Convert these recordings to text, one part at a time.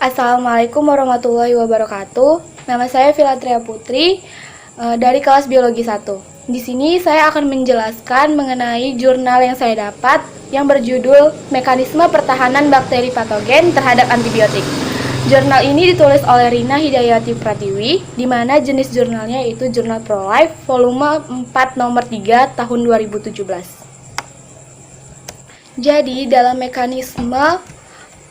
Assalamualaikum warahmatullahi wabarakatuh. Nama saya Filatria Putri dari kelas Biologi 1. Di sini saya akan menjelaskan mengenai jurnal yang saya dapat yang berjudul Mekanisme Pertahanan Bakteri Patogen Terhadap Antibiotik. Jurnal ini ditulis oleh Rina Hidayati Pratiwi, di mana jenis jurnalnya yaitu Jurnal ProLife volume 4 nomor 3 tahun 2017. Jadi, dalam mekanisme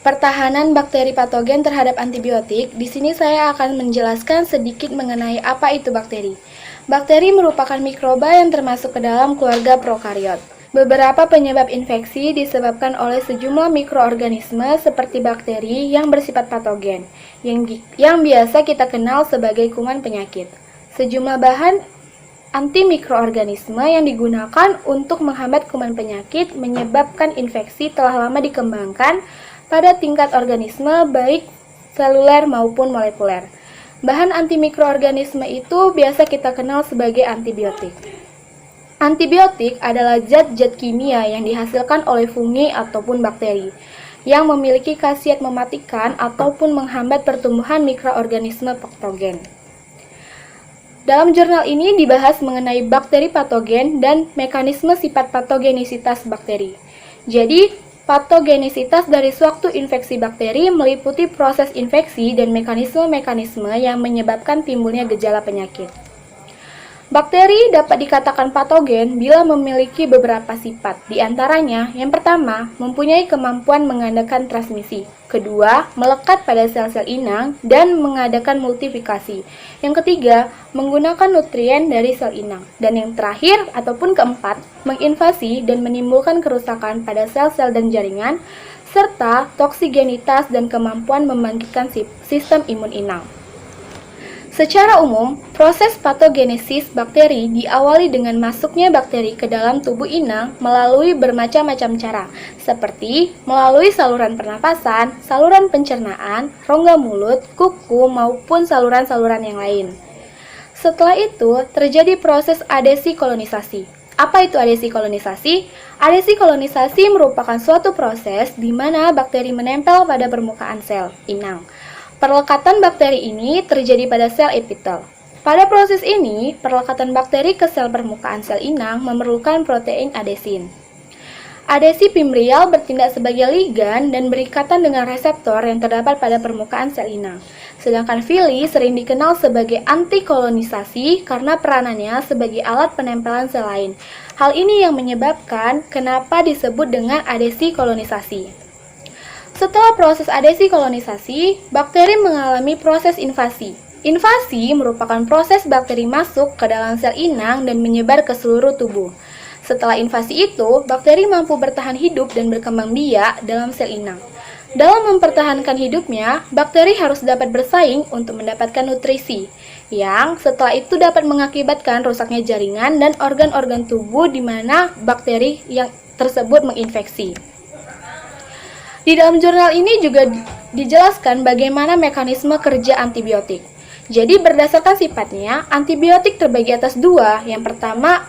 pertahanan bakteri patogen terhadap antibiotik, di sini saya akan menjelaskan sedikit mengenai apa itu bakteri. Bakteri merupakan mikroba yang termasuk ke dalam keluarga prokariot. Beberapa penyebab infeksi disebabkan oleh sejumlah mikroorganisme seperti bakteri yang bersifat patogen, yang biasa kita kenal sebagai kuman penyakit. Sejumlah bahan antimikroorganisme yang digunakan untuk menghambat kuman penyakit menyebabkan infeksi telah lama dikembangkan pada tingkat organisme baik seluler maupun molekuler. Bahan antimikroorganisme itu biasa kita kenal sebagai antibiotik. Antibiotik adalah zat-zat kimia yang dihasilkan oleh fungi ataupun bakteri yang memiliki khasiat mematikan ataupun menghambat pertumbuhan mikroorganisme patogen. Dalam jurnal ini dibahas mengenai bakteri patogen dan mekanisme sifat patogenisitas bakteri. Jadi, patogenisitas dari suatu infeksi bakteri meliputi proses infeksi dan mekanisme-mekanisme yang menyebabkan timbulnya gejala penyakit. Bakteri dapat dikatakan patogen bila memiliki beberapa sifat. Di antaranya, yang pertama, mempunyai kemampuan mengadakan transmisi. Kedua, melekat pada sel-sel inang dan mengadakan multiplikasi. Yang ketiga, menggunakan nutrien dari sel inang. Dan yang terakhir ataupun keempat, menginvasi dan menimbulkan kerusakan pada sel-sel dan jaringan, serta toksigenitas dan kemampuan membangkitkan sistem imun inang. Secara umum, proses patogenesis bakteri diawali dengan masuknya bakteri ke dalam tubuh inang melalui bermacam-macam cara, seperti melalui saluran pernapasan, saluran pencernaan, rongga mulut, kuku, maupun saluran-saluran yang lain. Setelah itu, terjadi proses adesi kolonisasi. Apa itu adesi kolonisasi? Adesi kolonisasi merupakan suatu proses di mana bakteri menempel pada permukaan sel inang. Perlekatan bakteri ini terjadi pada sel epitel. Pada proses ini, perlekatan bakteri ke sel permukaan sel inang memerlukan protein adesin. Adesi fimbrial bertindak sebagai ligan dan berikatan dengan reseptor yang terdapat pada permukaan sel inang. Sedangkan fili sering dikenal sebagai antikolonisasi karena peranannya sebagai alat penempelan sel lain. Hal ini yang menyebabkan kenapa disebut dengan adesi kolonisasi. Setelah proses adesi kolonisasi, bakteri mengalami proses invasi. Invasi merupakan proses bakteri masuk ke dalam sel inang dan menyebar ke seluruh tubuh. Setelah invasi itu, bakteri mampu bertahan hidup dan berkembang biak dalam sel inang. Dalam mempertahankan hidupnya, bakteri harus dapat bersaing untuk mendapatkan nutrisi, yang setelah itu dapat mengakibatkan rusaknya jaringan dan organ-organ tubuh di mana bakteri yang tersebut menginfeksi. Di dalam jurnal ini juga dijelaskan bagaimana mekanisme kerja antibiotik. Jadi berdasarkan sifatnya, antibiotik terbagi atas dua. Yang pertama,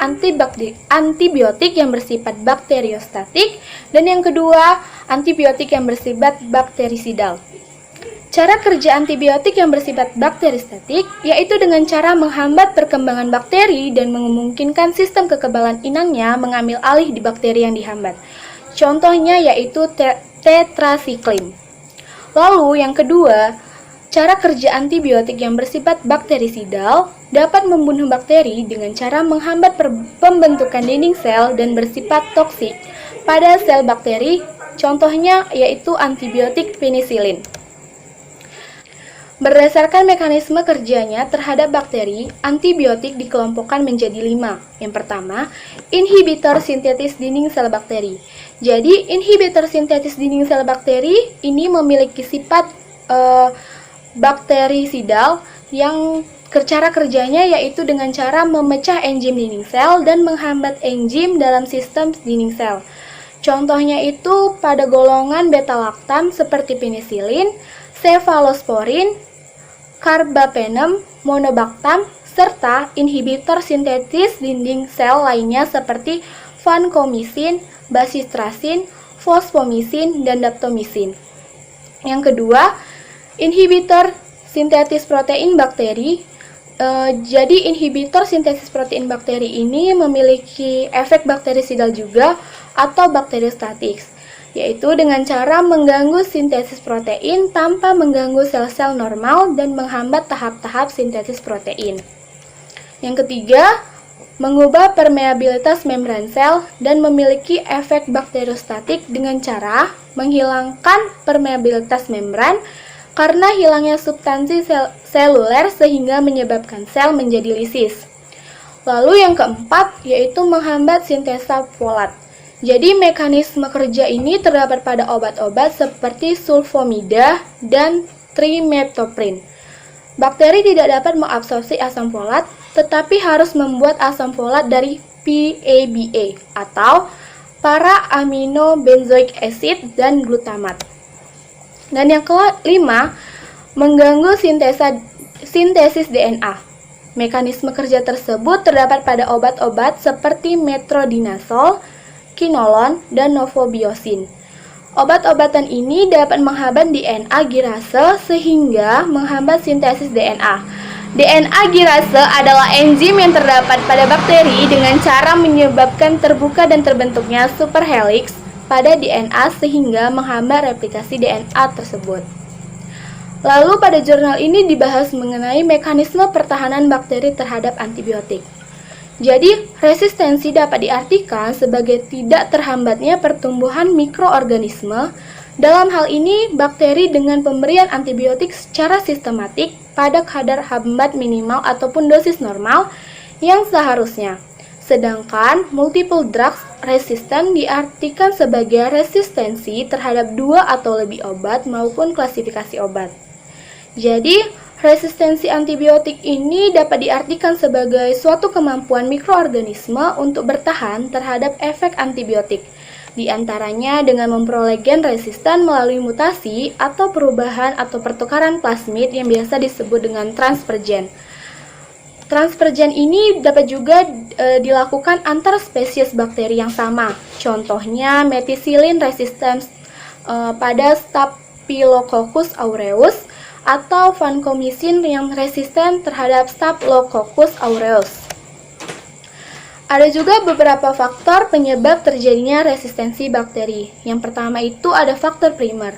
antibiotik yang bersifat bakteriostatik, dan yang kedua, antibiotik yang bersifat bakterisidal. Cara kerja antibiotik yang bersifat bakteriostatik yaitu dengan cara menghambat perkembangan bakteri dan memungkinkan sistem kekebalan inangnya mengambil alih di bakteri yang dihambat. Contohnya yaitu tetrasiklin. Lalu yang kedua, cara kerja antibiotik yang bersifat bakterisidal dapat membunuh bakteri dengan cara menghambat pembentukan dinding sel dan bersifat toksik pada sel bakteri. Contohnya yaitu antibiotik penisilin. Berdasarkan mekanisme kerjanya terhadap bakteri, antibiotik dikelompokkan menjadi 5. Yang pertama, inhibitor sintetis dinding sel bakteri. Jadi, inhibitor sintetis dinding sel bakteri ini memiliki sifat bakterisidal yang cara kerjanya yaitu dengan cara memecah enzim dinding sel dan menghambat enzim dalam sistem dinding sel. Contohnya itu pada golongan beta-laktam seperti penisilin, cefalosporin, carbapenem, monobaktam, serta inhibitor sintetis dinding sel lainnya seperti vancomycin, basistrasin, fosfomisin, dan daptomisin. Yang kedua, Inhibitor sintetis protein bakteri. Jadi inhibitor sintesis protein bakteri ini memiliki efek bakterisidal juga atau bakteriostatik, yaitu dengan cara mengganggu sintesis protein tanpa mengganggu sel-sel normal dan menghambat tahap-tahap sintesis protein. Yang ketiga, mengubah permeabilitas membran sel dan memiliki efek bakteriostatik dengan cara menghilangkan permeabilitas membran karena hilangnya substansi seluler sehingga menyebabkan sel menjadi lisis. Lalu yang keempat yaitu menghambat sintesa folat. Jadi mekanisme kerja ini terdapat pada obat-obat seperti sulfamida dan trimethoprim. Bakteri tidak dapat mengabsorpsi asam folat, tetapi harus membuat asam folat dari PABA atau para amino benzoic acid dan glutamat. Dan yang kelima, mengganggu sintesis DNA. Mekanisme kerja tersebut terdapat pada obat-obat seperti metronidazol, quinolone, dan novobiosin. Obat-obatan ini dapat menghambat DNA girase sehingga menghambat sintesis DNA. DNA girase adalah enzim yang terdapat pada bakteri dengan cara menyebabkan terbuka dan terbentuknya superhelix pada DNA sehingga menghambat replikasi DNA tersebut. Lalu pada jurnal ini dibahas mengenai mekanisme pertahanan bakteri terhadap antibiotik. Jadi, resistensi dapat diartikan sebagai tidak terhambatnya pertumbuhan mikroorganisme. Dalam hal ini, bakteri dengan pemberian antibiotik secara sistematik pada kadar hambat minimal ataupun dosis normal yang seharusnya. Sedangkan multiple drugs resistant diartikan sebagai resistensi terhadap 2 atau lebih obat maupun klasifikasi obat. Jadi, resistensi antibiotik ini dapat diartikan sebagai suatu kemampuan mikroorganisme untuk bertahan terhadap efek antibiotik, di antaranya dengan memperoleh gen resisten melalui mutasi atau perubahan atau pertukaran plasmid yang biasa disebut dengan transfer gen. Transfer gen ini dapat juga dilakukan antar spesies bakteri yang sama. Contohnya methicillin resistance pada Staphylococcus aureus atau vancomycin yang resisten terhadap Staphylococcus aureus. Ada juga beberapa faktor penyebab terjadinya resistensi bakteri. Yang pertama itu ada faktor primer.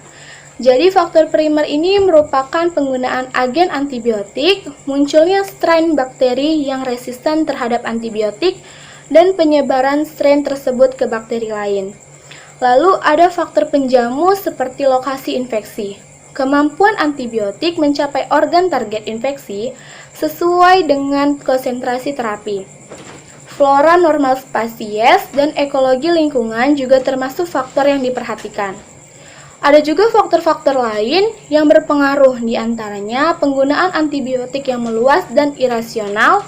Jadi faktor primer ini merupakan penggunaan agen antibiotik, munculnya strain bakteri yang resisten terhadap antibiotik, dan penyebaran strain tersebut ke bakteri lain. Lalu ada faktor penjamu seperti lokasi infeksi. Kemampuan antibiotik mencapai organ target infeksi sesuai dengan konsentrasi terapi. Flora normal spesies dan ekologi lingkungan juga termasuk faktor yang diperhatikan. Ada juga faktor-faktor lain yang berpengaruh, diantaranya penggunaan antibiotik yang meluas dan irasional,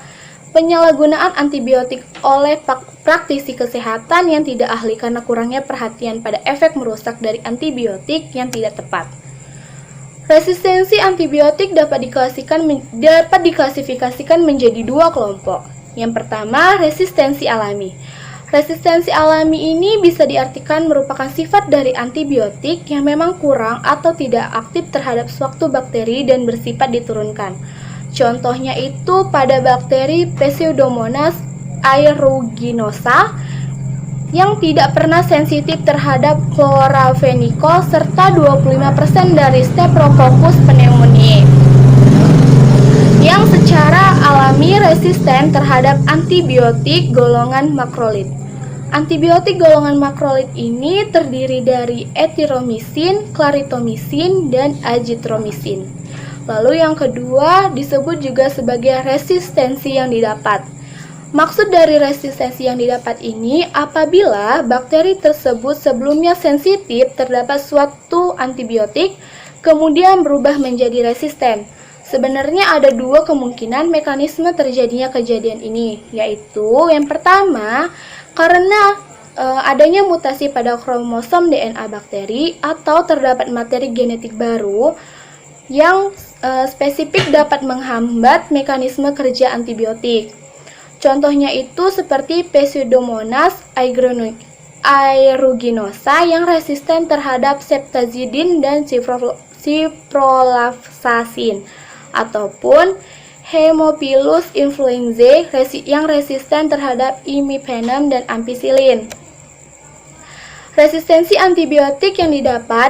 penyalahgunaan antibiotik oleh praktisi kesehatan yang tidak ahli karena kurangnya perhatian pada efek merusak dari antibiotik yang tidak tepat. Resistensi antibiotik dapat diklasifikasikan menjadi 2 kelompok. Yang pertama, resistensi alami. Resistensi alami ini bisa diartikan merupakan sifat dari antibiotik yang memang kurang atau tidak aktif terhadap suatu bakteri dan bersifat diturunkan. Contohnya itu pada bakteri Pseudomonas aeruginosa yang tidak pernah sensitif terhadap chloramphenicol serta 25% dari Staphylococcus pneumoniae yang secara alami resisten terhadap antibiotik golongan makrolid. Antibiotik golongan makrolid ini terdiri dari erythromycin, clarithromycin, dan azithromycin. Lalu yang kedua disebut juga sebagai resistensi yang didapat. Maksud dari resistensi yang didapat ini apabila bakteri tersebut sebelumnya sensitif terdapat suatu antibiotik, kemudian berubah menjadi resisten. Sebenarnya ada 2 kemungkinan mekanisme terjadinya kejadian ini, yaitu yang pertama, karena adanya mutasi pada kromosom DNA bakteri atau terdapat materi genetik baru yang spesifik dapat menghambat mekanisme kerja antibiotik. Contohnya itu seperti Pseudomonas aeruginosa yang resisten terhadap ceftazidin dan ciprofloxacin ataupun Haemophilus influenzae yang resisten terhadap imipenem dan ampicillin. Resistensi antibiotik yang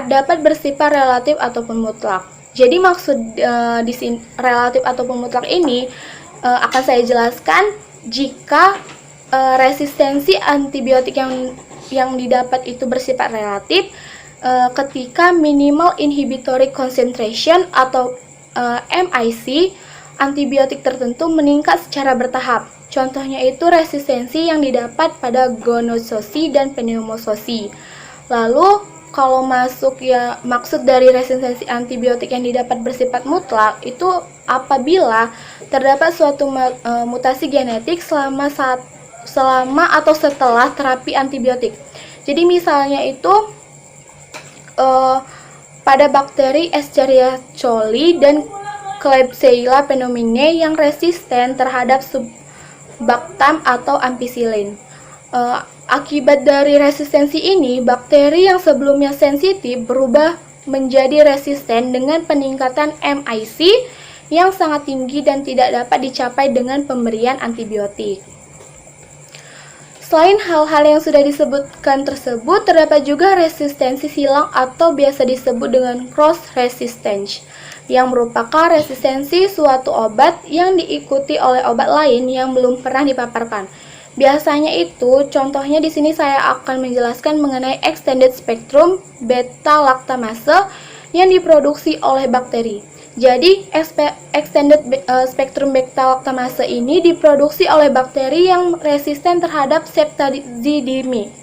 dapat bersifat relatif ataupun mutlak. Jadi maksud di sini relatif ataupun mutlak ini akan saya jelaskan jika resistensi antibiotik yang didapat itu bersifat relatif ketika minimal inhibitory concentration atau MIC antibiotik tertentu meningkat secara bertahap. Contohnya itu resistensi yang didapat pada gonososi dan pneumososi. Lalu kalau maksud dari resistensi antibiotik yang didapat bersifat mutlak itu apabila terdapat suatu mutasi genetik selama atau setelah terapi antibiotik. Jadi misalnya itu pada bakteri Escherichia coli dan Klebsiella pneumoniae yang resisten terhadap subbactam atau ampicillin. Akibat dari resistensi ini, bakteri yang sebelumnya sensitif berubah menjadi resisten dengan peningkatan MIC yang sangat tinggi dan tidak dapat dicapai dengan pemberian antibiotik. Selain hal-hal yang sudah disebutkan tersebut, terdapat juga resistensi silang atau biasa disebut dengan cross resistance, yang merupakan resistensi suatu obat yang diikuti oleh obat lain yang belum pernah dipaparkan. Biasanya itu, contohnya di sini saya akan menjelaskan mengenai extended spectrum beta-lactamase yang diproduksi oleh bakteri. Jadi, extended spectrum beta-lactamase ini diproduksi oleh bakteri yang resisten terhadap ceftazidime.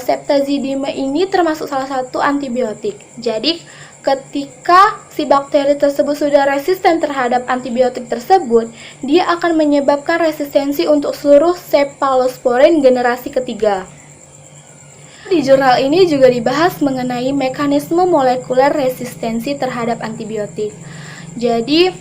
Ceftazidime ini termasuk salah satu antibiotik. Jadi, ketika si bakteri tersebut sudah resisten terhadap antibiotik tersebut, dia akan menyebabkan resistensi untuk seluruh cephalosporin generasi ketiga. Di jurnal ini juga dibahas mengenai mekanisme molekuler resistensi terhadap antibiotik. Jadi,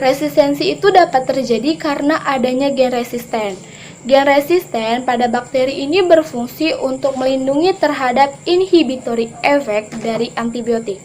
resistensi itu dapat terjadi karena adanya gen resisten. Gen resisten pada bakteri ini berfungsi untuk melindungi terhadap inhibitory effect dari antibiotik.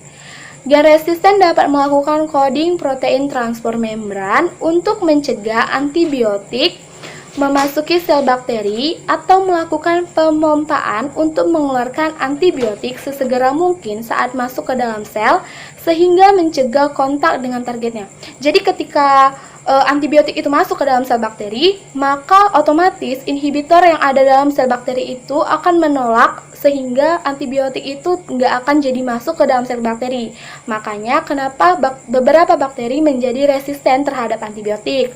Gen resisten dapat melakukan coding protein transport membran untuk mencegah antibiotik memasuki sel bakteri atau melakukan pemompaan untuk mengeluarkan antibiotik sesegera mungkin saat masuk ke dalam sel sehingga mencegah kontak dengan targetnya. Jadi ketika antibiotik itu masuk ke dalam sel bakteri, maka otomatis inhibitor yang ada dalam sel bakteri itu akan menolak sehingga antibiotik itu nggak akan jadi masuk ke dalam sel bakteri. Makanya kenapa beberapa bakteri menjadi resisten terhadap antibiotik.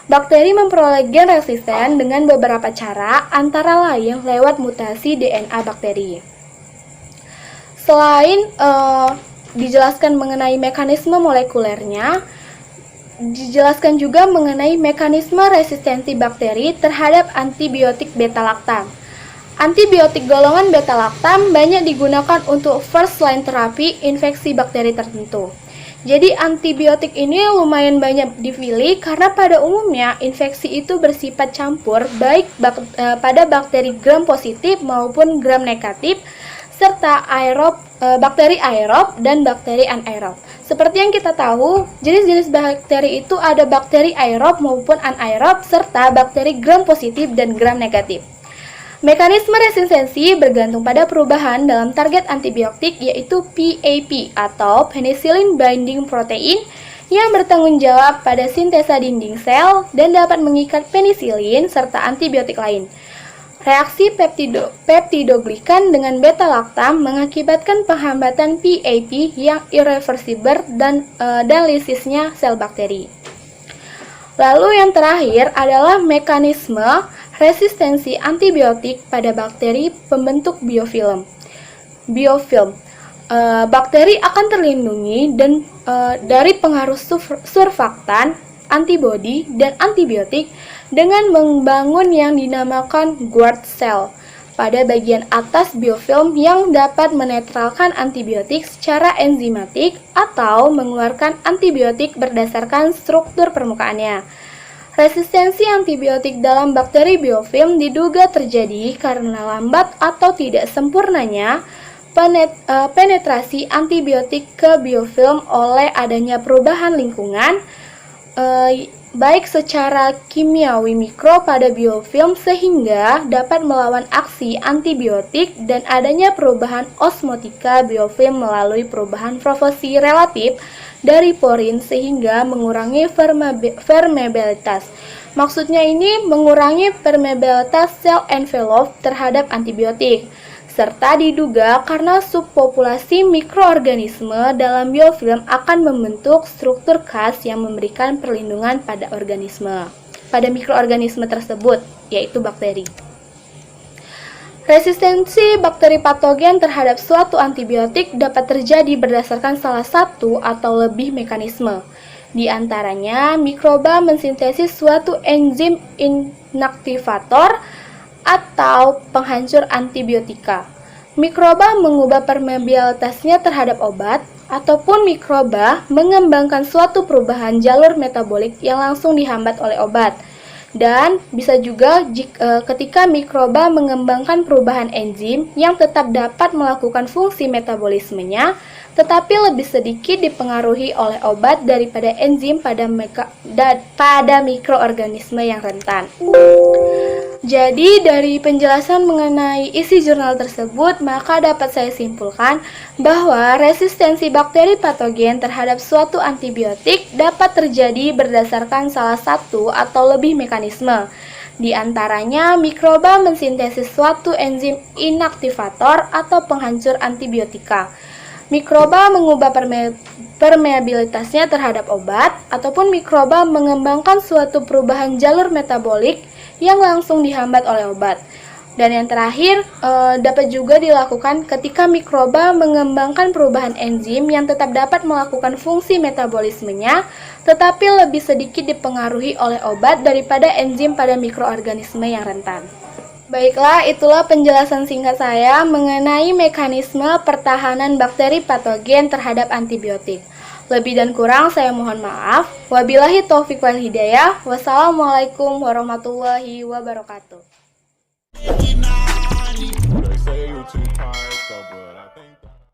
Bakteri memperoleh gen resisten dengan beberapa cara, antara lain lewat mutasi DNA bakteri. Selain dijelaskan mengenai mekanisme molekulernya, dijelaskan juga mengenai mekanisme resistensi bakteri terhadap antibiotik beta-lactam. Antibiotik golongan beta-lactam banyak digunakan untuk first line terapi infeksi bakteri tertentu. Jadi antibiotik ini lumayan banyak dipilih karena pada umumnya infeksi itu bersifat campur baik pada bakteri gram positif maupun gram negatif serta bakteri aerob dan bakteri anaerob. Seperti yang kita tahu, jenis-jenis bakteri itu ada bakteri aerob maupun anaerob serta bakteri gram positif dan gram negatif. Mekanisme resistensi bergantung pada perubahan dalam target antibiotik yaitu PAP atau Penicillin Binding Protein yang bertanggung jawab pada sintesa dinding sel dan dapat mengikat penisilin serta antibiotik lain. Reaksi peptidoglikan dengan beta-lactam mengakibatkan penghambatan PAP yang irreversibel dan lisisnya sel bakteri. Lalu yang terakhir adalah mekanisme resistensi antibiotik pada bakteri pembentuk biofilm. Bakteri akan terlindungi dari pengaruh surfaktan, antibodi, dan antibiotik dengan membangun yang dinamakan guard cell pada bagian atas biofilm yang dapat menetralkan antibiotik secara enzimatik atau mengeluarkan antibiotik berdasarkan struktur permukaannya. Resistensi antibiotik dalam bakteri biofilm diduga terjadi karena lambat atau tidak sempurnanya penetrasi antibiotik ke biofilm oleh adanya perubahan lingkungan, baik secara kimiawi mikro pada biofilm sehingga dapat melawan aksi antibiotik dan adanya perubahan osmotika biofilm melalui perubahan profesi relatif dari porin sehingga mengurangi permeabilitas. Maksudnya ini mengurangi permeabilitas sel envelope terhadap antibiotik, serta diduga karena subpopulasi mikroorganisme dalam biofilm akan membentuk struktur khas yang memberikan perlindungan pada mikroorganisme tersebut, yaitu bakteri. Resistensi bakteri patogen terhadap suatu antibiotik dapat terjadi berdasarkan salah satu atau lebih mekanisme. Di antaranya, mikroba mensintesis suatu enzim inaktivator atau penghancur antibiotika. Mikroba mengubah permeabilitasnya terhadap obat, ataupun mikroba mengembangkan suatu perubahan jalur metabolik yang langsung dihambat oleh obat. Dan bisa juga ketika mikroba mengembangkan perubahan enzim yang tetap dapat melakukan fungsi metabolismenya, tetapi lebih sedikit dipengaruhi oleh obat daripada enzim pada mikroorganisme yang rentan. Jadi dari penjelasan mengenai isi jurnal tersebut, maka dapat saya simpulkan bahwa resistensi bakteri patogen terhadap suatu antibiotik dapat terjadi berdasarkan salah satu atau lebih mekanisme. Di antaranya, mikroba mensintesis suatu enzim inaktivator atau penghancur antibiotika. Mikroba mengubah permeabilitasnya terhadap obat, ataupun mikroba mengembangkan suatu perubahan jalur metabolik yang langsung dihambat oleh obat. Dan yang terakhir, dapat juga dilakukan ketika mikroba mengembangkan perubahan enzim yang tetap dapat melakukan fungsi metabolismenya, tetapi lebih sedikit dipengaruhi oleh obat daripada enzim pada mikroorganisme yang rentan. Baiklah, itulah penjelasan singkat saya mengenai mekanisme pertahanan bakteri patogen terhadap antibiotik. Lebih dan kurang saya mohon maaf. Wabillahi taufiq wal hidayah. Wassalamualaikum warahmatullahi wabarakatuh.